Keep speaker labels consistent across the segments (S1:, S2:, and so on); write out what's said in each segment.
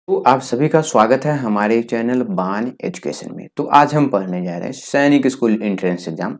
S1: तो आप सभी का स्वागत है हमारे चैनल बान एजुकेशन में। तो आज हम पढ़ने जा रहे हैं सैनिक स्कूल एंट्रेंस एग्जाम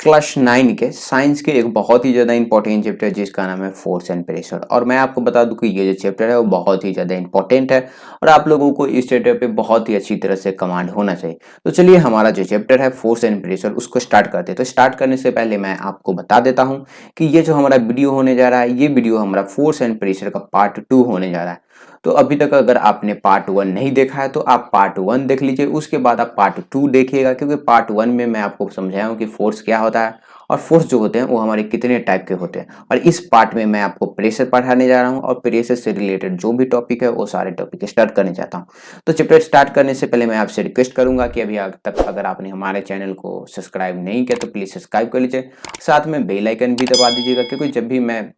S1: क्लास 9 के साइंस के एक बहुत ही ज़्यादा इंपॉर्टेंट चैप्टर जिसका नाम है फोर्स एंड प्रेशर। और मैं आपको बता दूं कि ये जो चैप्टर है वो बहुत ही ज़्यादा इंपॉर्टेंट है और आप लोगों को इस चैप्टर पे बहुत ही अच्छी तरह से कमांड होना चाहिए। तो चलिए हमारा जो चैप्टर है फोर्स एंड प्रेशर उसको स्टार्ट करते हैं। तो स्टार्ट करने से पहले मैं आपको बता देता हूँ कि ये जो हमारा वीडियो होने जा रहा है ये वीडियो हमारा फोर्स एंड प्रेशर का पार्ट 2 होने जा रहा है। तो अभी तक अगर आपने पार्ट 1 नहीं देखा है तो आप पार्ट 1 देख लीजिए, उसके बाद आप पार्ट 2 देखिएगा, क्योंकि पार्ट 1 में मैं आपको समझाया हूँ कि फोर्स क्या होता है और फोर्स जो होते हैं वो हमारे कितने टाइप के होते हैं। और इस पार्ट में मैं आपको प्रेशर पढ़ाने जा रहा हूँ और प्रेशर से रिलेटेड जो भी टॉपिक है वो सारे टॉपिक स्टार्ट करने चाहता हूँ। तो चैप्टर स्टार्ट करने से पहले मैं आपसे रिक्वेस्ट करूंगा कि अभी तक अगर आपने हमारे चैनल को सब्सक्राइब नहीं किया तो प्लीज सब्सक्राइब कर लीजिए, साथ में बेल आइकन भी दबा दीजिएगा, क्योंकि जब भी मैं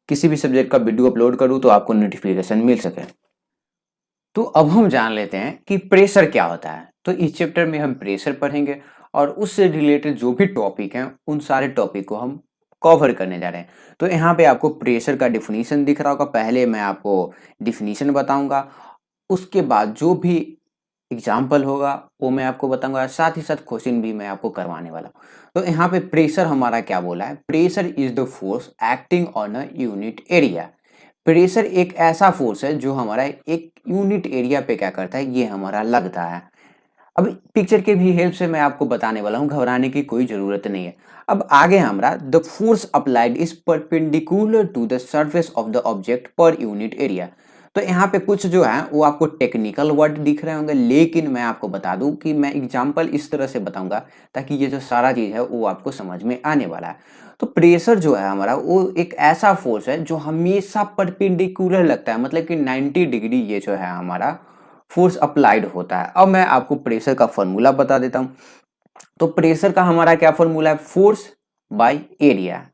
S1: किसी भी सब्जेक्ट का वीडियो अपलोड करूँ तो आपको नोटिफिकेशन मिल सके। तो अब हम जान लेते हैं कि प्रेशर क्या होता है। तो इस चैप्टर में हम प्रेशर पढ़ेंगे और उससे रिलेटेड जो भी टॉपिक हैं उन सारे टॉपिक को हम कवर करने जा रहे हैं। तो यहाँ पे आपको प्रेशर का डिफिनीशन दिख रहा होगा। पहले मैं आपको डिफिनीशन बताऊंगा, उसके बाद जो भी एग्जाम्पल होगा वो मैं आपको बताऊंगा, साथ ही साथ क्वेश्चन भी मैं आपको करवाने वाला हूँ। तो यहाँ पे प्रेशर हमारा क्या बोला है, pressure is the force acting on a unit area. Pressure एक ऐसा फोर्स है जो हमारा एक यूनिट एरिया पे क्या करता है, ये हमारा लगता है। अब पिक्चर के भी हेल्प से मैं आपको बताने वाला हूँ, घबराने की कोई जरूरत नहीं है। अब आगे हमारा the force applied is perpendicular to the surface of the object per unit area. तो यहाँ पे कुछ जो है वो आपको टेक्निकल वर्ड दिख रहे होंगे, लेकिन मैं आपको बता दूं कि मैं एग्जांपल इस तरह से बताऊंगा ताकि ये जो सारा चीज है वो आपको समझ में आने वाला है। तो प्रेशर जो है हमारा वो एक ऐसा फोर्स है जो हमेशा परपेंडिकुलर लगता है, मतलब कि 90 डिग्री ये जो है हमारा फोर्स अप्लाइड होता है। अब मैं आपको प्रेशर का फॉर्मूला बता देता हूं। तो प्रेशर का हमारा क्या फॉर्मूला है, फोर्स बाय एरिया।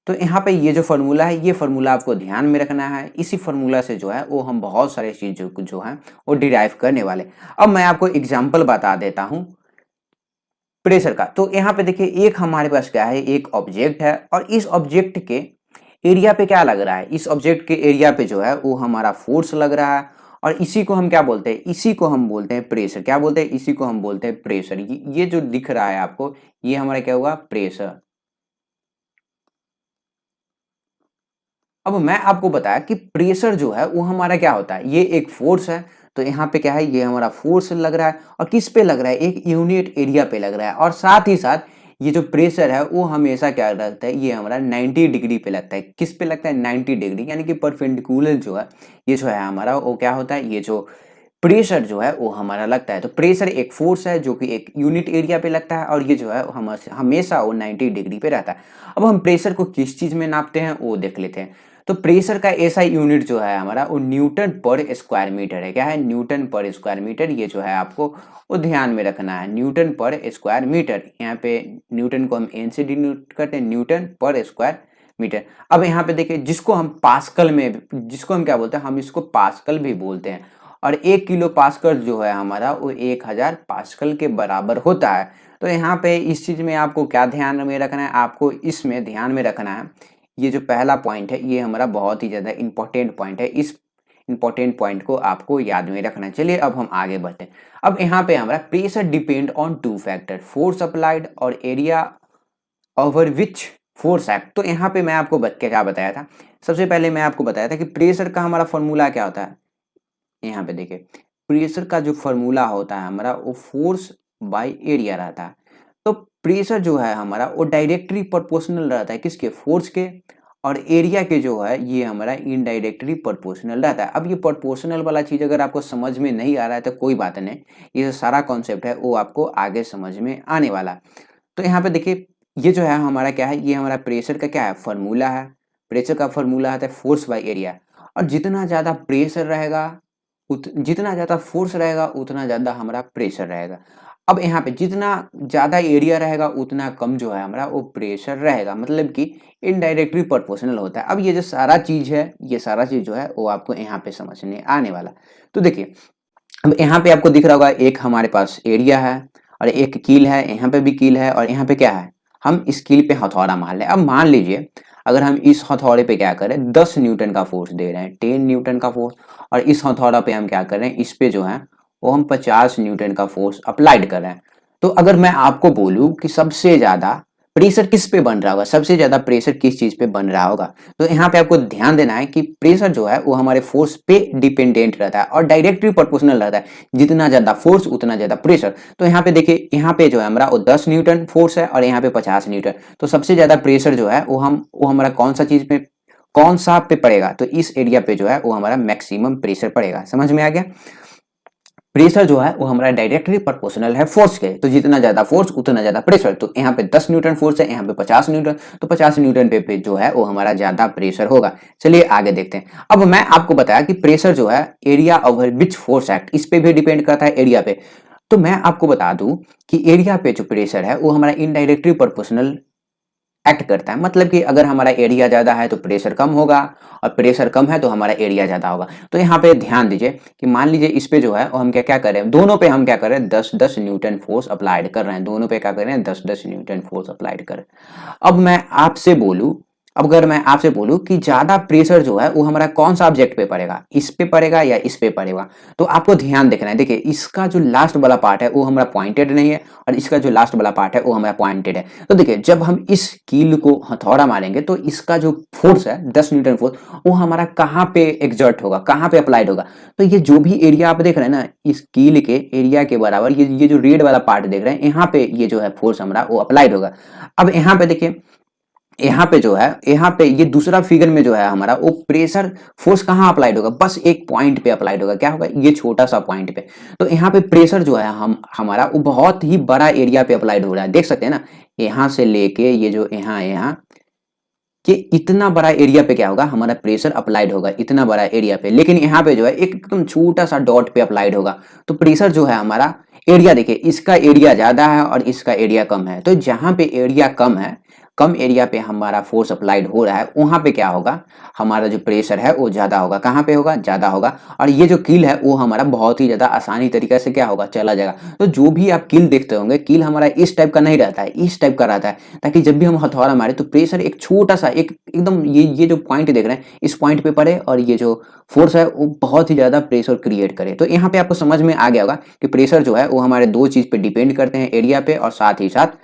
S1: तो यहाँ पे ये जो फॉर्मूला है ये फॉर्मूला आपको ध्यान में रखना है। इसी फॉर्मूला से जो है वो हम बहुत सारे चीजों को जो है वो डिराइव करने वाले। अब मैं आपको एग्जांपल बता देता हूं प्रेशर का। तो यहाँ पे देखिए एक हमारे पास क्या है, एक ऑब्जेक्ट है और इस ऑब्जेक्ट के एरिया पे क्या लग रहा है, इस ऑब्जेक्ट के एरिया पे जो है वो हमारा फोर्स लग रहा है। और इसी को हम क्या बोलते हैं, इसी को हम बोलते हैं प्रेशर। क्या बोलते हैं, इसी को हम बोलते हैं प्रेशर। ये जो दिख रहा है आपको ये हमारा क्या हुआ, प्रेशर। अब मैं आपको बताया कि प्रेशर जो है वो हमारा क्या होता है, ये एक फोर्स है। तो यहाँ पे क्या है, ये हमारा फोर्स लग रहा है और किस पे लग रहा है, एक यूनिट एरिया पे लग रहा है। और साथ ही साथ ये जो प्रेशर है वो हमेशा क्या लगता है, ये हमारा 90 डिग्री पे लगता है। किस पे लगता है, 90 डिग्री, यानी कि परपेंडिकुलर जो है ये जो है हमारा वो क्या होता है, ये जो प्रेशर जो है वो हमारा लगता है। तो प्रेशर एक फोर्स है जो कि एक यूनिट एरिया पे लगता है और ये जो है हमेशा वो 90 डिग्री पे रहता है। अब हम प्रेशर को किस चीज में नापते हैं वो देख लेते हैं। तो प्रेशर का ऐसा यूनिट जो है हमारा वो न्यूटन पर स्क्वायर मीटर है। क्या है, न्यूटन पर स्क्वायर मीटर। ये जो है आपको वो ध्यान में रखना है, न्यूटन पर स्क्वायर मीटर। यहाँ पे न्यूटन को हम एन से डिनोट करते हैं, न्यूटन पर स्क्वायर मीटर। अब यहाँ पे देखिए जिसको हम पास्कल में, जिसको हम क्या बोलते हैं, हम इसको पास्कल भी बोलते हैं। और 1 किलो पास्कल जो है हमारा वो 1000 पास्कल के बराबर होता है। तो यहाँ पे इस चीज में आपको क्या ध्यान में रखना है, आपको इसमें ध्यान में रखना है, ये जो पहला पॉइंट है ये हमारा बहुत ही ज्यादा इंपॉर्टेंट पॉइंट है। इस इंपॉर्टेंट पॉइंट को आपको याद में रखना है। चलिए अब हम आगे बढ़ते हैं। अब यहाँ पे हमारा pressure depend on two factor, force applied और area over which force act. तो यहाँ पे मैं आपको क्या बताया था, सबसे पहले मैं आपको बताया था कि प्रेशर का हमारा फॉर्मूला क्या होता है। यहाँ पे देखिए प्रेशर का जो फॉर्मूला होता है हमारा वो फोर्स बाय एरिया रहता है। तो प्रेशर जो है हमारा वो डायरेक्टली प्रोपोर्शनल रहता है किसके, फोर्स के। और एरिया के जो है ये हमारा इनडायरेक्टली प्रोपोर्शनल रहता है। अब ये प्रोपोर्शनल वाला चीज अगर आपको समझ में नहीं आ रहा है तो कोई बात नहीं, ये जो सारा कॉन्सेप्ट है वो आपको आगे समझ में आने वाला है। तो यहाँ पे देखिए ये जो है हमारा क्या है, ये हमारा प्रेशर का क्या है, फॉर्मूला है। प्रेशर का फॉर्मूला आता है फोर्स बाय एरिया। और जितना ज्यादा प्रेशर रहेगा जितना ज्यादा फोर्स रहेगा उतना ज्यादा हमारा प्रेशर रहेगा। अब यहाँ पे जितना ज्यादा एरिया रहेगा उतना कम जो है हमारा वो प्रेशर रहेगा, मतलब कि इनडायरेक्टली प्रोपोर्शनल होता है। अब ये जो सारा चीज है ये सारा चीज जो है वो आपको यहाँ पे समझने आने वाला। तो देखिए अब यहाँ पे आपको दिख रहा होगा एक हमारे पास एरिया है और एक कील है, यहाँ पे भी कील है और यहाँ पे क्या है, हम इस कील पे हथौड़ा मार ले। अब मान लीजिए अगर हम इस हथौड़े पे क्या करें 10 न्यूटन का फोर्स दे रहे हैं, 10 न्यूटन का फोर्स, और इस हथौड़ा पे हम क्या कर रहे हैं, इस पे जो है वो हम 50 न्यूटन का फोर्स अप्लाइड कर रहे हैं। तो अगर मैं आपको बोलूं कि सबसे ज्यादा प्रेशर किस पे बन रहा होगा, सबसे ज्यादा प्रेशर किस चीज पे बन रहा होगा, तो यहाँ पे आपको ध्यान देना है कि प्रेशर जो है वो हमारे फोर्स पे डिपेंडेंट रहता है और डायरेक्टली प्रोपोर्शनल रहता है। जितना ज्यादा फोर्स उतना ज्यादा प्रेशर। तो यहाँ पे देखिए, यहाँ पे जो है हमारा वो 10 न्यूटन फोर्स है और यहाँ पे 50 न्यूटन। तो सबसे ज्यादा प्रेशर जो है वो हमारा कौन सा चीज पे, कौन सा पे पड़ेगा, तो इस एरिया पे जो है वो हमारा मैक्सिमम प्रेशर पड़ेगा। समझ में आ गया? प्रेशर जो है वो हमारा डायरेक्टली प्रोपोर्शनल है फोर्स के, तो जितना ज्यादा फोर्स उतना ज्यादा प्रेशर। तो यहाँ पे 10 न्यूटन फोर्स है, यहाँ पे 50 न्यूटन, तो 50 न्यूटन पे जो है वो हमारा ज्यादा प्रेशर होगा। चलिए आगे देखते हैं। अब मैं आपको बताया कि प्रेशर जो है area over which force act, इस पे भी डिपेंड करता है, एरिया पे। तो मैं आपको बता दूं कि एरिया पे जो प्रेशर है वो हमारा इनडायरेक्टली प्रोपोर्शनल एक्ट करता है। मतलब कि अगर हमारा एरिया ज्यादा है तो प्रेशर कम होगा, और प्रेशर कम है तो हमारा एरिया ज्यादा होगा। तो यहाँ पे ध्यान दीजिए कि मान लीजिए इस पे जो है हम क्या क्या कर रहे हैं, दोनों पे हम क्या कर रहे हैं, 10-10 न्यूटन फोर्स अप्लाइड कर रहे हैं, दोनों पे क्या कर रहे हैं, 10-10 न्यूटन फोर्स अप्लाइड कर रहे हैं। अब मैं आपसे बोलूं, अब अगर मैं आपसे बोलूं कि ज्यादा प्रेशर जो है वो हमारा कौन सा ऑब्जेक्ट पे पड़ेगा, इस पे पड़ेगा या इस पे पड़ेगा, तो आपको ध्यान देखना है। देखिए इसका जो लास्ट वाला पार्ट है वो हमारा पॉइंटेड नहीं है, और इसका जो लास्ट वाला पार्ट है वो हमारा पॉइंटेड है। तो देखिए जब हम इस कील को हथौड़ा मारेंगे तो इसका जो फोर्स है 10 न्यूटन फोर्स, वो हमारा कहाँ पे एग्जर्ट होगा, कहाँ पे अप्लाइड होगा। तो ये जो भी एरिया आप देख रहे हैं ना, इस कील के एरिया के बराबर ये जो रेड वाला पार्ट देख रहे हैं, यहाँ पे ये जो है फोर्स हमारा वो अप्लाइड होगा। अब यहाँ पे देखिए, यहाँ पे जो है, यहाँ पे ये दूसरा फिगर में जो है हमारा वो प्रेशर फोर्स कहाँ अप्लाइड होगा, बस एक पॉइंट पे अप्लाइड होगा। क्या होगा, ये छोटा सा पॉइंट पे। तो यहाँ पे प्रेशर जो है हम हमारा वो बहुत ही बड़ा एरिया पे अप्लाइड हो रहा है। देख सकते हैं ना, यहाँ से लेके ये जो यहाँ यहाँ कि इतना बड़ा एरिया पे क्या होगा, हमारा प्रेशर अप्लाइड होगा इतना बड़ा एरिया पे। लेकिन यहाँ पे जो है एकदम छोटा सा डॉट पे अप्लाइड होगा। तो प्रेशर जो है हमारा एरिया, देखिए इसका एरिया ज्यादा है और इसका एरिया कम है। तो जहां पे एरिया कम है, कम एरिया पे हमारा फोर्स अप्लाइड हो रहा है, वहां पे क्या होगा, हमारा जो प्रेशर है वो ज्यादा होगा। कहाँ पे होगा, ज्यादा होगा। और ये जो कील है वो हमारा बहुत ही ज्यादा आसानी तरीके से क्या होगा, चला जाएगा। तो जो भी आप कील देखते होंगे, कील हमारा इस टाइप का नहीं रहता है, इस टाइप का रहता है, ताकि जब भी हम हथौड़ा मारे तो प्रेशर एक छोटा सा एक एकदम ये जो पॉइंट देख रहे हैं इस पॉइंट पे पड़े, और ये जो फोर्स है वो बहुत ही ज्यादा प्रेशर क्रिएट करे। तो यहाँ पे आपको समझ में आ गया होगा कि प्रेशर जो है वो हमारे दो चीज पे डिपेंड करते हैं, एरिया पे और साथ ही साथ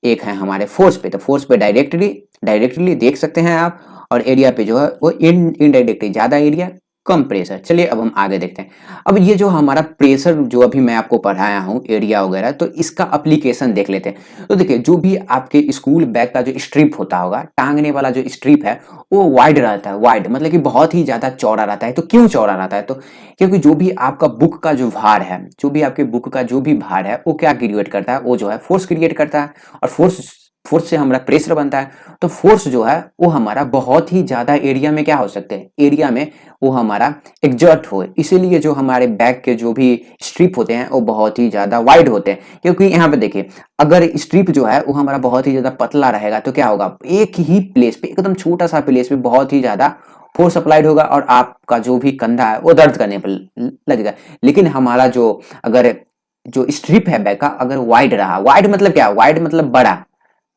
S1: एक है हमारे फोर्स पे। तो फोर्स पे डायरेक्टली डायरेक्टली देख सकते हैं आप, और एरिया पे जो है वो इनडायरेक्टली, ज्यादा एरिया कम प्रेशर। चलिए अब हम आगे देखते हैं। अब ये जो हमारा प्रेशर जो अभी मैं आपको पढ़ाया हूँ, एरिया वगैरह, तो इसका एप्लीकेशन देख लेते हैं। तो देखिए जो भी आपके स्कूल बैग का जो स्ट्रिप होता होगा, टांगने वाला जो स्ट्रिप है वो वाइड रहता है, वाइड मतलब कि बहुत ही ज्यादा चौड़ा रहता है। तो क्यों चौड़ा रहता है, तो क्योंकि जो भी आपका बुक का जो भार है, जो भी आपके बुक का जो भी भार है वो क्या क्रिएट करता है, वो जो है फोर्स क्रिएट करता है, और फोर्स फोर्स से हमारा प्रेशर बनता है। तो फोर्स जो है वो हमारा बहुत ही ज्यादा एरिया में क्या हो सकते हैं, एरिया में वो हमारा एग्जर्ट हो। इसीलिए जो हमारे बैग के जो भी स्ट्रिप होते हैं वो बहुत ही ज्यादा वाइड होते हैं। क्योंकि यहाँ पे देखिए अगर स्ट्रिप जो है वो हमारा बहुत ही ज्यादा पतला रहेगा तो क्या होगा, एक ही प्लेस पे, एकदम छोटा सा प्लेस पे बहुत ही ज्यादा फोर्स अप्लाइड होगा, और आपका जो भी कंधा है वो दर्द करने पर लगेगा। लेकिन हमारा जो अगर जो स्ट्रिप है बैग का अगर वाइड रहा, वाइड मतलब क्या, वाइड मतलब बड़ा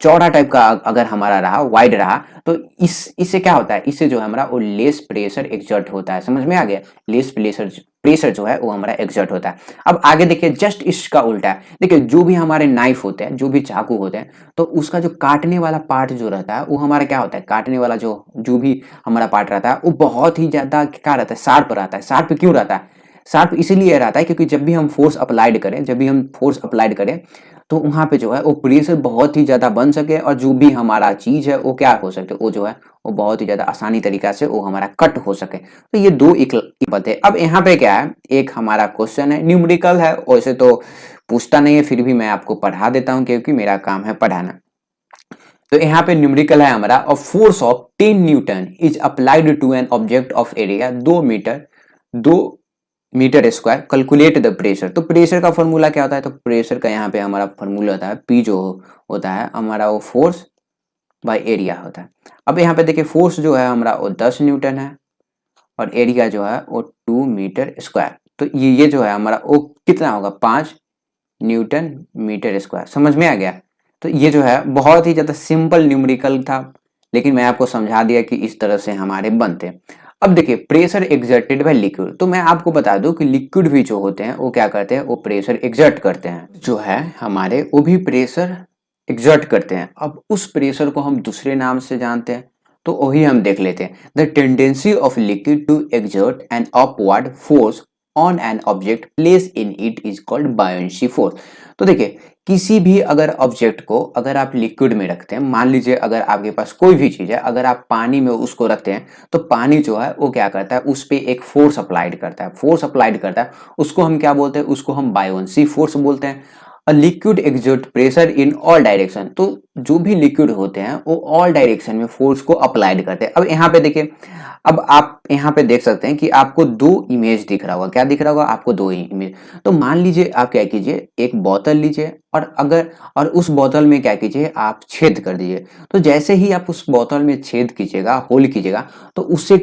S1: चौड़ा टाइप का अगर हमारा रहा, वाइड रहा, तो इससे क्या होता है, इससे जो है हमारा वो लेस प्रेशर एक्सर्ट होता है। समझ में आ गया, लेस प्रेशर प्रेशर जो है वो हमारा एक्सर्ट होता है। अब आगे देखिए जस्ट इसका उल्टा है। देखिए जो भी हमारे नाइफ होते हैं, जो भी चाकू होते हैं, तो उसका जो काटने वाला पार्ट जो रहता है वो हमारा क्या होता है, काटने वाला जो भी हमारा पार्ट रहता है वो बहुत ही ज्यादा क्या रहता है, शार्प रहता है। शार्प क्यों रहता है, शार्प इसीलिए रहता है क्योंकि जब भी हम फोर्स अप्लाइड करें, जब भी हम फोर्स अप्लाइड करें तो वहां पे जो है वो प्रेशर बहुत ही ज्यादा बन सके, और जो भी हमारा चीज है वो क्या हो सके, वो जो है वो बहुत ही ज्यादा आसानी तरीका से वो हमारा कट हो सके। तो ये दो इक्वल है। अब यहाँ पे क्या है, एक हमारा क्वेश्चन है, न्यूमेरिकल है, वैसे तो पूछता नहीं है, फिर भी मैं आपको पढ़ा देता हूँ क्योंकि मेरा काम है पढ़ाना। तो यहाँ पे न्यूमेरिकल है हमारा, a force of 10 newton is applied to an object of area 2 metre square, calculate the pressure. तो प्रेशर का फॉर्मूला क्या होता है, तो प्रेशर का यहाँ पे हमारा फॉर्मूला होता है पी, जो होता है हमारा वो फोर्स बाय एरिया होता है। अब यहाँ पे देखिए फोर्स जो है हमारा वो 10 न्यूटन है, और एरिया जो है वो 2 मीटर स्क्वायर। तो ये जो है हमारा वो कितना होगा, 5 न्यूटन मीटर स्क्वायर। समझ में आ गया। तो ये जो है बहुत ही ज्यादा सिंपल न्यूमेरिकल था, लेकिन मैं आपको समझा दिया कि इस तरह से हमारे बनते हैं। अब देखिए प्रेशर एक्सर्टेड बाय लिक्विड, तो मैं आपको बता दूं कि लिक्विड भी जो होते हैं वो क्या करते हैं, वो प्रेशर एक्सर्ट करते हैं, जो है हमारे वो भी प्रेशर एक्सर्ट करते हैं। अब उस प्रेशर को हम दूसरे नाम से जानते हैं, तो वही हम देख लेते हैं। The tendency of liquid to exert an upward force on an object place in it is called buoyancy force. तो देखिए किसी भी अगर ऑब्जेक्ट को अगर आप लिक्विड में रखते हैं, मान लीजिए अगर आपके पास कोई भी चीज है, अगर आप पानी में उसको रखते हैं तो पानी जो है वो क्या करता है, उस पर एक फोर्स अप्लाइड करता है, फोर्स अप्लाइड करता है, उसको हम क्या बोलते हैं, उसको हम बायोन्सी फोर्स बोलते हैं। A liquid exert pressure in all direction, तो जो भी लिक्विड होते हैं वो ऑल डायरेक्शन में फोर्स को अप्लाइड करते हैं। अब यहाँ पे देखिए, अब आप यहाँ पे देख सकते हैं कि आपको दो इमेज दिख रहा होगा, क्या दिख रहा होगा आपको, दो इमेज। तो मान लीजिए आप क्या कीजिए, एक बोतल लीजिए और उस बोतल में क्या कीजिए, आप छेद कर दीजिए। तो जैसे ही आप उस बोतल में छेद कीजिएगा, होल कीजिएगा, तो उससे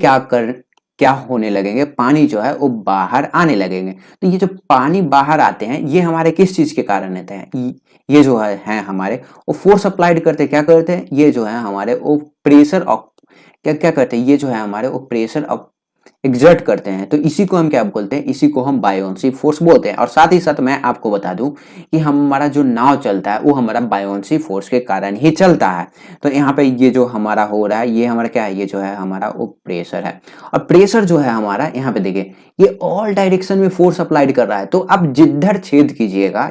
S1: क्या होने लगेंगे, पानी जो है वो बाहर आने लगेंगे। तो ये जो पानी बाहर आते हैं ये हमारे किस चीज के कारण रहते हैं, ये जो है हमारे वो फोर्स अप्लाइड करते हैं, क्या करते हैं, ये जो है हमारे वो प्रेशर क्या क्या करते हैं, ये जो है हमारे वो प्रेशर एग्जर्ट करते हैं। तो इसी को हम क्या बोलते हैं, इसी को हम बायोन्सी फोर्स बोलते हैं। और साथ ही साथ मैं आपको बता दूं कि हमारा जो नाव चलता है वो हमारा बायोन्सी फोर्स के कारण ही चलता है। तो यहाँ पे ये जो हमारा हो रहा है ये हमारा क्या है, ये जो है हमारा वो प्रेशर है। और प्रेशर जो है हमारा यहाँ पे देखिए ये ऑल डायरेक्शन में फोर्स अप्लाइड कर रहा है। तो आप जिधर छेद कीजिएगा,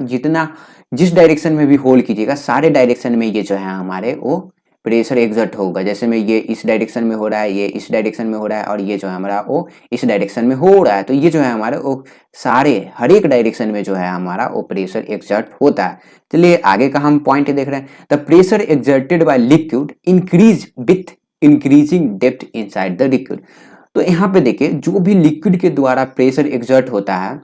S1: जिस डायरेक्शन में भी होल कीजिएगा, सारे डायरेक्शन में ये जो है हमारे वो प्रेशर एग्जर्ट होगा। जैसे में ये इस डायरेक्शन में हो रहा है, ये इस डायरेक्शन में हो रहा है, और ये जो है हमारा वो इस डायरेक्शन में हो रहा है। तो ये जो है हमारे वो सारे हर एक डायरेक्शन में जो है हमारा वो प्रेशर एग्जर्ट होता है। चलिए आगे का हम पॉइंट देख रहे हैं। The pressure exerted by liquid increase with increasing depth inside the liquid. तो यहाँ पे देखिए जो भी लिक्विड के द्वारा प्रेशर एग्जर्ट होता है,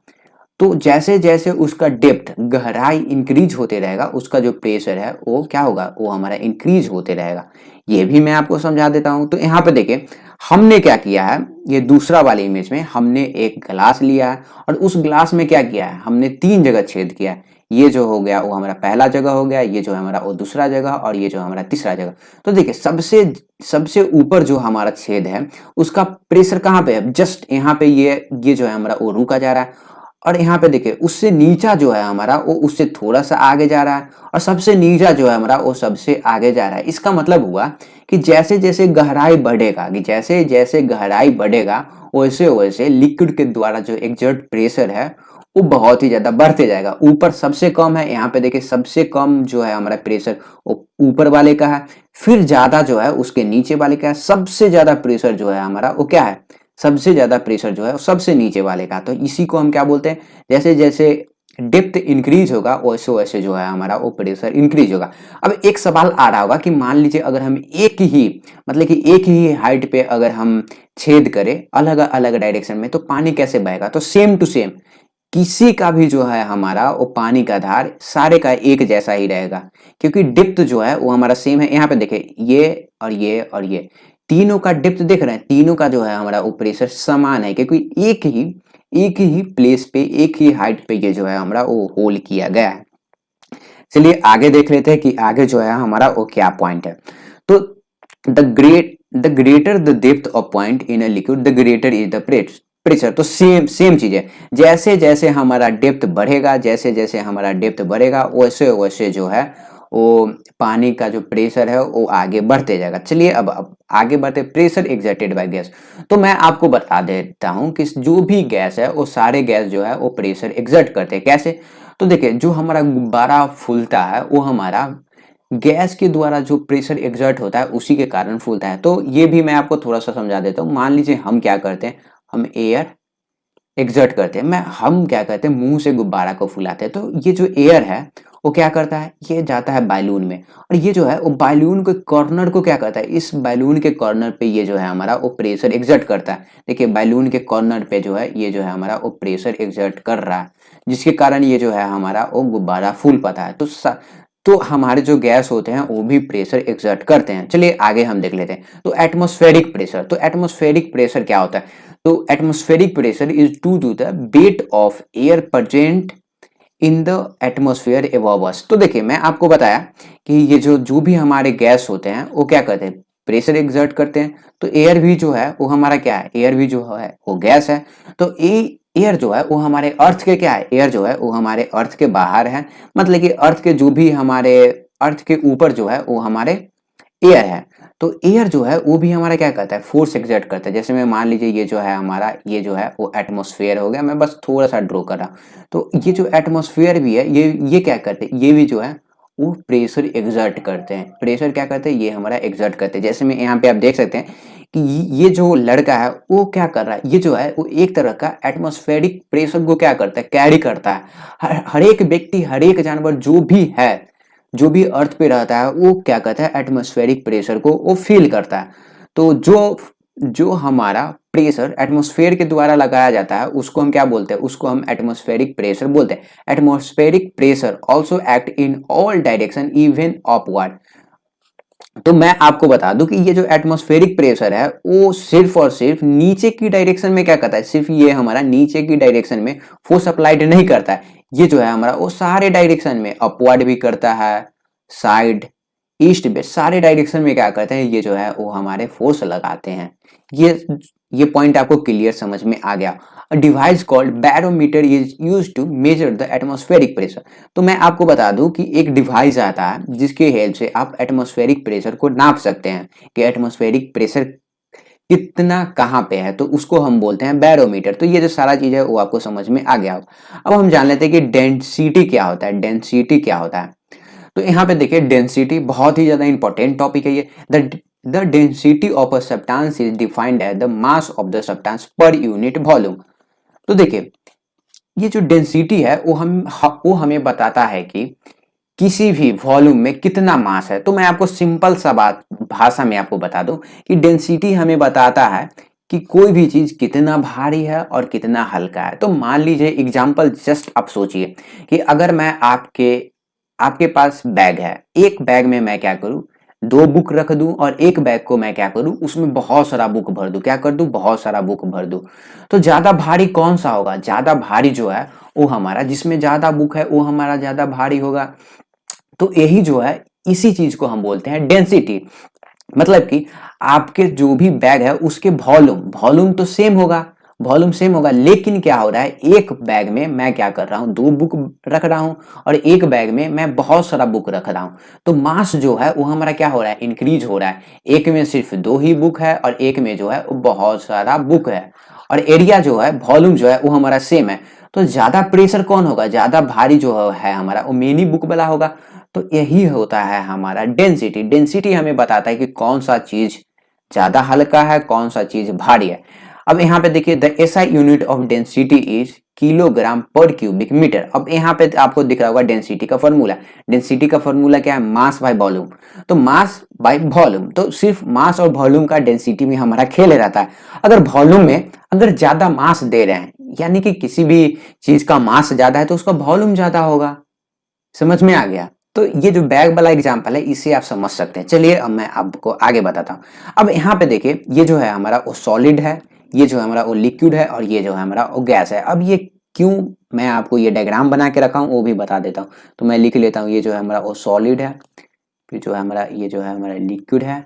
S1: तो जैसे जैसे उसका डेप्थ गहराई इंक्रीज होते रहेगा, उसका जो प्रेशर है वो क्या होगा, वो हमारा इंक्रीज होते रहेगा। ये भी मैं आपको समझा देता हूं। तो यहाँ पे देखिए हमने क्या किया है, ये दूसरा वाले इमेज में हमने एक ग्लास लिया है और उस ग्लास में क्या किया है, हमने तीन जगह छेद किया है। ये जो हो गया वो हमारा पहला जगह हो गया, ये जो है हमारा वो दूसरा जगह, और ये जो हमारा तीसरा जगह। तो देखिए सबसे सबसे ऊपर जो हमारा छेद है उसका प्रेशर कहाँ पे है, जस्ट यहाँ पे ये जो है हमारा वो रुका जा रहा है। और यहाँ पे देखिए उससे नीचा जो है हमारा वो उससे थोड़ा सा आगे जा रहा है, और सबसे नीचा जो है हमारा वो सबसे आगे जा रहा है। इसका मतलब हुआ कि जैसे जैसे गहराई बढ़ेगा, कि जैसे जैसे गहराई बढ़ेगा वैसे वैसे लिक्विड के द्वारा जो एक्सर्ट प्रेशर है वो बहुत ही ज्यादा बढ़ते जाएगा। ऊपर सबसे कम है, यहाँ पे देखिए सबसे कम जो है हमारा प्रेशर वो ऊपर वाले का है, फिर ज्यादा जो है उसके नीचे वाले का है, सबसे ज्यादा प्रेशर जो है हमारा वो क्या है, सबसे ज्यादा प्रेशर जो है वो सबसे नीचे वाले का। तो इसी को हम क्या बोलते हैं, जैसे जैसे डेप्थ इंक्रीज होगा वैसे वैसे जो है हमारा वो प्रेशर इंक्रीज होगा। अब एक सवाल आ रहा होगा कि मान लीजिए अगर हम एक ही मतलब कि एक ही हाइट पे अगर हम छेद करें अलग अलग डायरेक्शन में तो पानी कैसे बहेगा। तो सेम टू सेम किसी का भी जो है हमारा वो पानी का धार सारे का एक जैसा ही रहेगा, क्योंकि डेप्थ जो है वो हमारा सेम है। यहाँ पे देखिए ये और ये और ये तीनों का डेप्थ देख रहे हैं, तीनों का जो है हमारा वो प्रेशर समान है, क्योंकि एक ही प्लेस पे एक ही हाइट पे ये जो है हमारा वो होल किया गया है। चलिए आगे देख लेते हैं कि आगे जो है हमारा वो क्या पॉइंट है। तो the greater the depth of point in a liquid the greater is the pressure. तो सेम सेम चीज है, जैसे जैसे हमारा डेप्थ बढ़ेगा, जैसे जैसे हमारा डेप्थ बढ़ेगा वैसे वैसे जो है वो पानी का जो प्रेशर है वो आगे बढ़ते जाएगा। चलिए अब आगे बढ़ते, प्रेशर एक्सर्टेड बाय गैस। तो मैं आपको बता देता हूं कि जो भी गैस है वो सारे गैस जो है वो प्रेशर एक्सर्ट करते हैं। कैसे, तो देखिए जो हमारा गुब्बारा फूलता है वो हमारा गैस के द्वारा जो प्रेशर एक्सर्ट होता है उसी के कारण फूलता है। तो ये भी मैं आपको थोड़ा सा समझा देता हूँ। मान लीजिए हम क्या करते हैं, हम एयर एक्सर्ट करते हैं, हम क्या करते हैं, मुंह से गुब्बारा को फुलाते हैं। तो ये जो एयर है वो क्या करता है, ये जाता है बैलून में, और ये जो है वो बैलून के कॉर्नर को क्या करता है, इस बैलून के कॉर्नर पे ये जो है हमारा वो प्रेशर एक्सर्ट करता है। देखिए बैलून के कॉर्नर पे जो है ये जो है हमारा वो प्रेशर एक्सर्ट कर रहा है, जिसके कारण ये जो है हमारा वो गुब्बारा फूल पाता है। तो हमारे जो गैस होते हैं वो भी प्रेशर एक्सर्ट करते हैं। चलिए आगे हम देख लेते हैं। तो एटमॉस्फेरिक प्रेशर, तो एटमॉस्फेरिक प्रेशर क्या होता है, तो atmospheric pressure is to to the weight of air present in the atmosphere above us. तो देखिए मैं आपको बताया कि ये जो भी हमारे गैस होते हैं वो क्या करते हैं, प्रेशर एग्जर्ट करते हैं। तो एयर भी जो है वो हमारा क्या है, एयर भी जो है वो गैस है। तो एयर जो है वो हमारे अर्थ के क्या है, एयर जो है वो हमारे अर्थ के बाहर है, मतलब कि अर्थ के जो भी हमारे अर्थ के ऊपर जो है वो हमारे एयर है। तो एयर जो है वो भी हमारा क्या करता है, फोर्स एक्सर्ट करता है। जैसे मैं मान लीजिए ये जो है हमारा, ये जो है वो एटमॉस्फेयर हो गया, मैं बस थोड़ा सा ड्रॉ कर रहा हूँ। तो ये जो एटमॉस्फेयर भी है, ये क्या करते हैं, ये भी जो है वो प्रेशर एक्सर्ट करते हैं। प्रेशर क्या करते हैं, ये हमारा एक्सर्ट करते हैं। जैसे में यहाँ पे आप देख सकते हैं कि ये जो लड़का है वो क्या कर रहा है, ये जो है वो एक तरह का एटमॉस्फेरिक प्रेशर को क्या करता है, कैरी करता है। हर एक व्यक्ति, हर एक जानवर जो भी है, जो भी अर्थ पे रहता है, वो क्या करता है, एटमॉस्फेरिक प्रेशर को वो फील करता है। तो जो जो हमारा प्रेशर एटमॉस्फेयर के द्वारा लगाया जाता है उसको हम क्या बोलते हैं, उसको हम एटमॉस्फेरिक प्रेशर बोलते हैं। Atmospheric pressure also act in all direction even upward. तो मैं आपको बता दूं कि ये जो एटमॉस्फेरिक प्रेशर है वो सिर्फ और सिर्फ नीचे की डायरेक्शन में क्या करता है, सिर्फ ये हमारा नीचे की डायरेक्शन में फोर्स अप्लाइड नहीं करता है। ये जो है हमारा वो सारे डायरेक्शन में अपवर्ड भी करता है, साइड, ईस्ट वेस्ट, सारे डायरेक्शन में क्या करते हैं, ये जो है वो हमारे फोर्स लगाते हैं। ये पॉइंट आपको क्लियर समझ में आ गया। A device called barometer is used to measure the atmospheric pressure। तो मैं आपको बता दूं कि एक डिवाइस आता है जिसके हेल्प से आप एटमॉस्फेरिक प्रेशर को नाप सकते हैं कि एटमॉस्फेरिक प्रेशर कितना कहाँ पे है, तो उसको हम बोलते हैं बैरोमीटर। तो ये जो सारा चीज है वो आपको समझ में आ गया। अब हम जान लेते हैं कि डेंसिटी क्या होता है। डेंसिटी क्या होता है, तो यहाँ पे देखिए डेंसिटी बहुत ही ज्यादा इंपॉर्टेंट टॉपिक है ये। The density of a substance is defined as the mass of the substance per unit volume. तो देखिए ये जो डेंसिटी है वो हमें बताता है कि किसी भी वॉल्यूम में कितना मास है। तो मैं आपको सिंपल सा बात भाषा में आपको बता दूं कि डेंसिटी हमें बताता है कि कोई भी चीज कितना भारी है और कितना हल्का है। तो मान लीजिए एग्जांपल जस्ट आप सोचिए कि अगर मैं आपके आपके पास बैग है, एक बैग में मैं क्या करूं, दो बुक रख दूं और एक बैग को मैं क्या करूं, उसमें बहुत सारा बुक भर दूं। क्या कर दूं, बहुत सारा बुक भर दूं। तो ज्यादा भारी कौन सा होगा, ज्यादा भारी जो है वो हमारा, जिसमें ज्यादा बुक है वो हमारा ज्यादा भारी होगा। तो यही जो है, इसी चीज को हम बोलते हैं डेंसिटी। मतलब कि आपके जो भी बैग है उसके वॉल्यूम वॉल्यूम तो सेम होगा, वॉल्यूम सेम होगा, लेकिन क्या हो रहा है, एक बैग में मैं क्या कर रहा हूं, दो बुक रख रहा हूं और एक बैग में मैं बहुत सारा बुक रख रहा हूं। तो मास जो है वो हमारा क्या हो रहा है, इंक्रीज हो रहा है। एक में सिर्फ दो ही बुक है और एक में जो है वो बहुत सारा बुक है। और एरिया जो है, वॉल्यूम जो है वो हमारा सेम है। तो ज्यादा प्रेशर कौन होगा, ज्यादा भारी जो है हमारा, वो मेनी बुक वाला होगा। तो यही होता है हमारा डेंसिटी। डेंसिटी हमें बताता है कि कौन सा चीज ज्यादा हल्का है, कौन सा चीज भारी है। अब यहाँ पे देखिए the SI unit of density is kilogram पर क्यूबिक मीटर। अब यहाँ पे आपको दिख रहा होगा डेंसिटी का फॉर्मूला। डेंसिटी का फॉर्मूला क्या है, मास बाय वॉल्यूम। तो मास बाय वॉल्यूम, तो सिर्फ मास और वॉल्यूम का डेंसिटी में हमारा खेल रहता है। अगर वॉल्यूम में अगर ज्यादा मास दे रहे हैं, यानी कि किसी भी चीज का मास ज्यादा है तो उसका वॉल्यूम ज्यादा होगा। समझ में आ गया। तो ये जो बैग वाला एग्जांपल है इसे आप समझ सकते हैं। चलिए अब मैं आपको आगे बताता हूँ। अब यहाँ पे देखिए ये जो है हमारा वो सॉलिड है, ये जो है हमारा वो लिक्विड है और ये जो है हमारा वो गैस है। अब ये क्यों मैं आपको ये डायग्राम बना के रखा हूँ वो भी बता देता हूँ। तो मैं लिख लेता हूँ, ये जो है हमारा वो सॉलिड है, फिर जो है हमारा ये जो है हमारा लिक्विड है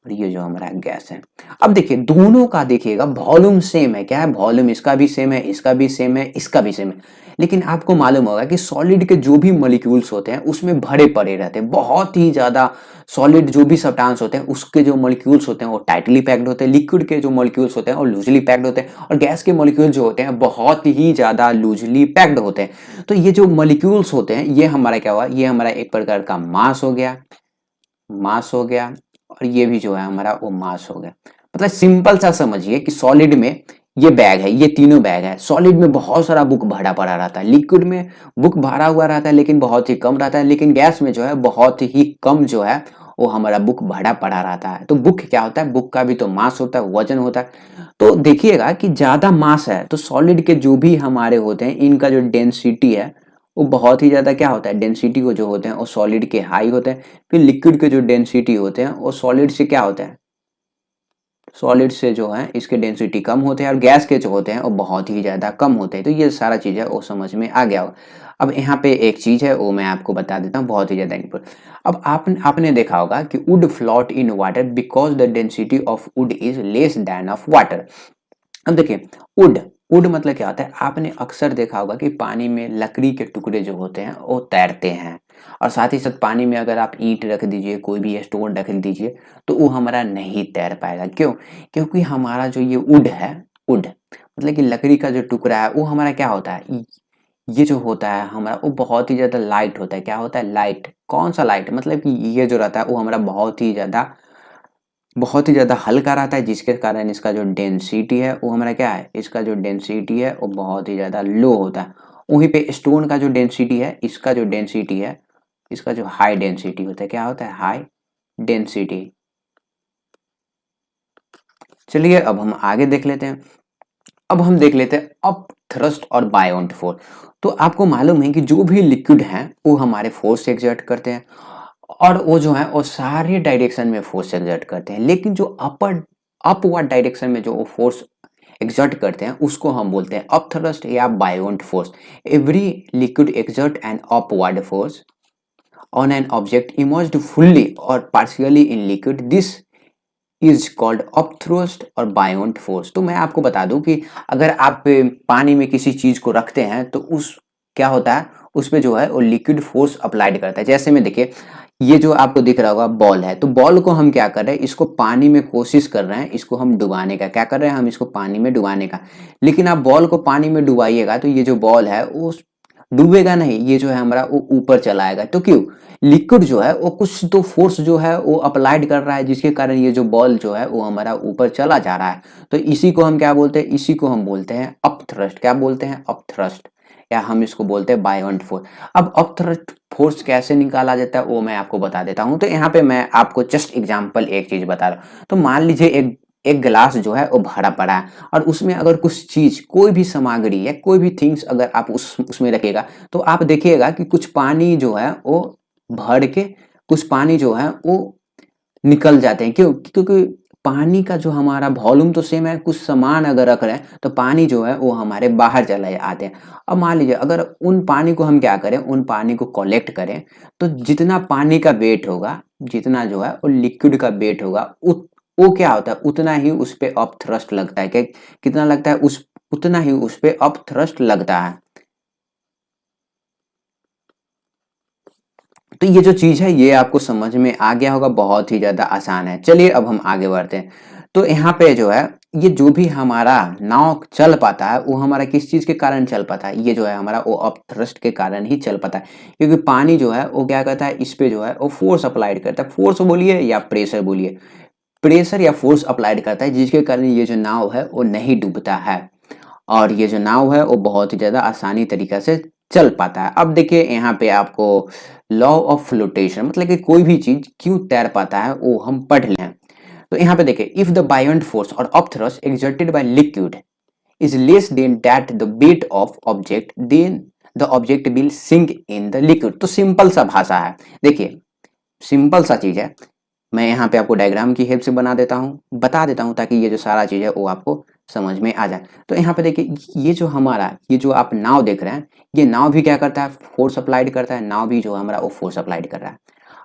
S1: और ये जो हमारा गैस है। अब देखिए दोनों का देखिएगा वॉल्यूम सेम है। क्या है, वॉल्यूम इसका भी सेम है, इसका भी सेम है, इसका भी सेम है। लेकिन आपको मालूम होगा कि सॉलिड के जो भी मॉलिक्यूल्स होते हैं उसमें भरे पड़े रहते हैं बहुत ही ज्यादा। सॉलिड जो भी सब्सटेंस होते हैं उसके जो मॉलिक्यूल्स होते हैं वो टाइटली पैक्ड होते हैं, लिक्विड के जो मॉलिक्यूल्स होते हैं वो लूजली पैक्ड होते हैं और गैस के मॉलिक्यूल जो होते हैं बहुत ही ज्यादा लूजली पैक्ड होते हैं। तो ये जो मॉलिक्यूल्स होते हैं ये हमारा क्या हुआ, ये हमारा एक प्रकार का मास हो गया, मास हो गया और ये भी जो है हमारा वो मास हो गया। मतलब सिंपल सा समझिए कि सॉलिड में ये बैग है, ये तीनों बैग है। सॉलिड में बहुत सारा बुक भरा पड़ा रहता है, लिक्विड में बुक भरा हुआ रहता है लेकिन बहुत ही कम रहता है, लेकिन गैस में जो है बहुत ही कम जो है वो हमारा बुक भरा पड़ा रहता है। तो बुक क्या होता है, बुक का भी तो मास होता है, वजन होता है। तो देखिएगा कि ज्यादा मास है तो सॉलिड के जो भी हमारे होते हैं इनका जो डेंसिटी है वो बहुत ही ज्यादा क्या होता है, डेंसिटी को जो होते हैं वो सॉलिड के हाई होते हैं। फिर लिक्विड के जो डेंसिटी होते हैं वो सॉलिड से क्या होते हैं, सॉलिड से जो है इसके डेंसिटी कम होते हैं और गैस के जो होते हैं वो बहुत ही ज्यादा कम होते हैं। तो ये सारा चीज है वो समझ में आ गया होगा। अब यहाँ पे एक चीज़ है वो मैं आपको बता देता हूँ, बहुत ही ज़्यादा इम्पोर्टेंट। अब आपने देखा होगा कि would float in water because the density of would is less than of water. अब देखिए वुड, वुड मतलब क्या होता है, आपने अक्सर देखा होगा कि पानी में लकड़ी के टुकड़े जो होते हैं वो तैरते हैं, और साथ ही साथ पानी में अगर आप ईंट रख दीजिए, कोई भी स्टोन रख दीजिए, तो वो हमारा नहीं तैर पाएगा। क्यों? क्योंकि हमारा जो ये वुड है, वुड मतलब कि लकड़ी का जो टुकड़ा है वो हमारा क्या होता है, ये जो होता है हमारा वो बहुत ही ज़्यादा लाइट होता है। क्या होता है? लाइट। कौन सा लाइट? मतलब कि ये जो रहता है वो हमारा बहुत ही ज़्यादा हल्का रहता है, जिसके कारण इसका जो डेंसिटी है वो हमारा क्या है, इसका जो डेंसिटी है वो बहुत ही ज़्यादा लो होता है। वहीं पे स्टोन का जो डेंसिटी है, इसका जो डेंसिटी है, इसका जो हाई डेंसिटी होता है, क्या होता है? High density. चलिए अब हम आगे देख लेते हैं। अब हम देख लेते हैं अप थ्रस्ट और बायोन्ट फोर्स। तो आपको मालूम है कि जो भी लिक्विड हैं वो हमारे फोर्स से एक्सर्ट करते हैं, और वो जो है वो सारे डायरेक्शन में फोर्स एक्सर्ट करते हैं, लेकिन जो अपवर्ड डायरेक्शन में जो वो फोर्स एक्सर्ट करते हैं उसको हम बोलते हैं अप थ्रस्ट या buoyant force. Every liquid exert an upward force on an object immersed fully और partially in liquid, this is called up thrust और बायोन्ट फोर्स। तो मैं आपको बता दूं कि अगर आप पानी में किसी चीज को रखते हैं तो उस क्या होता है, उस पे जो है वो लिक्विड फोर्स अप्लाइड करता है। जैसे में देखिए ये जो आपको दिख रहा होगा बॉल है, तो बॉल को हम क्या कर रहे हैं, इसको पानी में कोशिश कर रहे हैं, इसको हम डुबाने का क्या कर रहे हैं, हम इसको पानी में डुबाने का। लेकिन आप बॉल को पानी में डुबाइएगा तो ये जो बॉल है वो डूबेगा नहीं, ये जो है हमारा वो ऊपर चला आएगा। तो क्यों? लिक्विड जो है वो कुछ तो फोर्स जो है वो अप्लाइड कर रहा है, जिसके कारण ये जो बॉल जो है वो हमारा ऊपर चला जा रहा है। तो इसी को हम क्या बोलते हैं, इसी को हम बोलते हैं अप थ्रस्ट। क्या बोलते हैं? अप थ्रस्ट, या हम इसको बोलते हैं बायोन्ट फोर्स। अब अप थ्रस्ट फोर्स कैसे निकाला जाता है वो मैं आपको बता देता हूँ। तो यहाँ पे मैं आपको जस्ट एग्जाम्पल एक चीज बता रहा हूँ। तो मान लीजिए एक एक गिलास जो है वो भरा पड़ा है, और उसमें अगर कुछ चीज, कोई भी सामग्री या कोई भी थिंग्स अगर आप उसमें रखेगा, तो आप देखिएगा कि कुछ पानी जो है वो भर के, कुछ पानी जो है वो निकल जाते हैं। क्यों? क्योंकि पानी का जो हमारा वॉल्यूम तो सेम है, कुछ सामान अगर रख रहे हैं तो पानी जो है वो हमारे बाहर चले आते हैं। अब मान लीजिए अगर उन पानी को हम क्या करें, उन पानी को कलेक्ट करें, तो जितना पानी का वेट होगा, जितना जो है वो लिक्विड का वेट होगा, वो क्या होता है, उतना ही उस पे अप थ्रस्ट लगता है। क्या? कितना लगता है? उस उतना ही उस पे अप थ्रस्ट लगता है। तो ये जो चीज है ये आपको समझ में आ गया होगा, बहुत ही ज्यादा आसान है। चलिए अब हम आगे बढ़ते हैं। तो यहाँ पे जो है ये जो भी हमारा नाव चल पाता है वो हमारा किस चीज के कारण चल पाता है, ये जो है हमारा वो अप थ्रस्ट के कारण ही चल पाता है। क्योंकि पानी जो है वो क्या करता है, इस पे जो है वो फोर्स अप्लाइड करता है। फोर्स बोलिए या प्रेशर बोलिए, प्रेशर या फोर्स अप्लाइड करता है, जिसके कारण ये जो नाव है वो नहीं डूबता है, और ये जो नाव है वो बहुत ही ज़्यादा आसानी तरीके से चल पाता है। अब देखिए यहाँ पे आपको लॉ ऑफ फ्लोटेशन, मतलब कि कोई भी चीज क्यों तैर पाता है वो हम पढ़ लें। तो यहाँ पे देखिए, इफ द बायोन्ट फोर्स और upthrust exerted by liquid is less than that the weight of object, then the object will sink in the liquid। तो सिंपल सा भाषा है, देखिए सिंपल सा चीज है। मैं यहाँ पे आपको डायग्राम की हेल्प से बता देता हूँ ताकि ये जो सारा चीज है वो आपको समझ में आ जाए। तो यहाँ पे देखिए ये जो आप नाव देख रहे हैं, ये नाव भी क्या करता है, फोर्स अप्लाइड करता है। नाव भी जो है हमारा वो फोर्स अप्लाइड कर रहा है,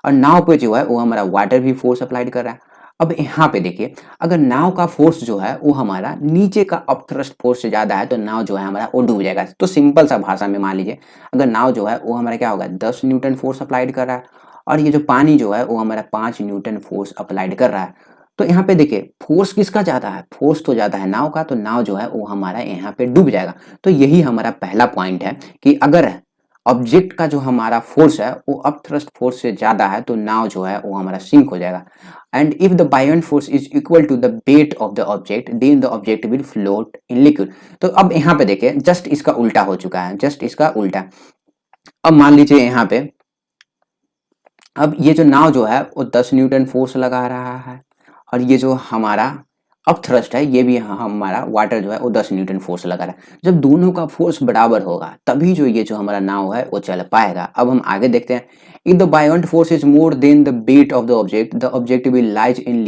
S1: और नाव पे जो है वो हमारा वाटर भी फोर्स अप्लाइड कर रहा है। अब यहाँ पे देखिए, अगर नाव का फोर्स जो है वो हमारा नीचे का अपथ्रस्ट फोर्स से ज्यादा है तो नाव जो है हमारा वो डूब जाएगा। तो सिंपल सा भाषा में मान लीजिए, अगर नाव जो है वो हमारा क्या होगा, 10 न्यूटन फोर्स अप्लाइड कर रहा है, और ये जो पानी जो है वो हमारा 5 न्यूटन फोर्स अप्लाइड कर रहा है। तो यहाँ पे देखिए फोर्स किसका ज्यादा है, फोर्स तो ज्यादा है नाव का, तो नाव जो है वो हमारा यहाँ पे डूब जाएगा। तो यही हमारा पहला पॉइंट है कि अगर ऑब्जेक्ट का जो हमारा फोर्स है वो अपथ्रस्ट फोर्स से ज्यादा है तो नाव जो है वो हमारा सिंक हो जाएगा। And if the buoyant force is equal to the weight of the object, then the object will float in liquid. तो अब यहाँ पे देखिए जस्ट इसका उल्टा हो चुका है, जस्ट इसका उल्टा। अब मान लीजिए यहाँ पे, अब ये जो नाव जो है वो 10 न्यूटन फोर्स लगा रहा है, और ये जो हमारा अप थ्रस्ट है ये भी हमारा वाटर जो है वो 10 न्यूटन फोर्स लगा रहा है। जब दोनों का फोर्स बराबर होगा तभी जो ये जो हमारा नाव है वो चल पाएगा। अब हम आगे देखते हैं, if the buoyant force is more than the weight of the object will rise in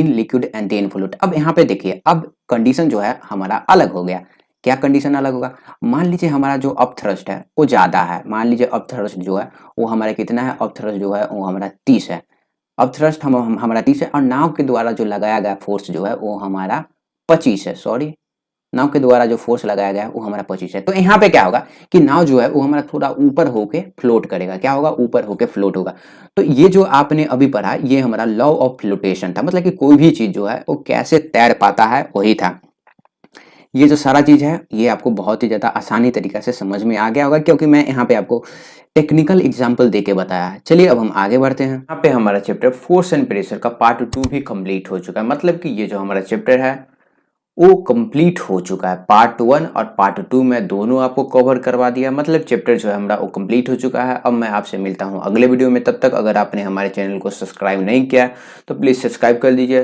S1: liquid and then float. अब यहाँ पे देखिए, अब कंडीशन जो है हमारा अलग हो गया। क्या कंडीशन अलग होगा? मान लीजिए हमारा जो अपथ्रस्ट है वो ज़्यादा है, मान लीजिए अपथ्रस्ट जो है वो हमारा कितना है, अपथ्रस्ट जो है वो हमारा 30 है, अपथ्रस्ट हमारा 30 है और नाव के द्वारा जो लगाया गया फोर्स जो है वो हमारा 25 है, सॉरी नाव के द्वारा जो फोर्स लगाया गया है वो हमारा 25 है। तो यहाँ पे क्या होगा कि नाव जो है वो हमारा थोड़ा ऊपर होके फ्लोट करेगा, क्या होगा, ऊपर होके फ्लोट होगा। तो ये जो आपने अभी पढ़ा ये हमारा लॉ ऑफ फ्लोटेशन था, मतलब कि कोई भी चीज जो है वो कैसे तैर पाता है वही था। ये जो सारा चीज है ये आपको बहुत ही ज्यादा आसानी तरीके से समझ में आ गया होगा, क्योंकि मैं यहाँ पे आपको टेक्निकल एग्जाम्पल देके बताया है। चलिए अब हम आगे बढ़ते हैं। यहाँ पे हमारा चैप्टर फोर्स एंड प्रेशर का पार्ट 2 भी कंप्लीट हो चुका है, मतलब कि ये जो हमारा चैप्टर है वो कंप्लीट हो चुका है। पार्ट 1 और पार्ट 2 में दोनों आपको कवर करवा दिया, मतलब चैप्टर जो है हमारा वो कंप्लीट हो चुका है। अब मैं आपसे मिलता हूँ अगले वीडियो में, तब तक अगर आपने हमारे चैनल को सब्सक्राइब नहीं किया तो प्लीज़ सब्सक्राइब कर दीजिए।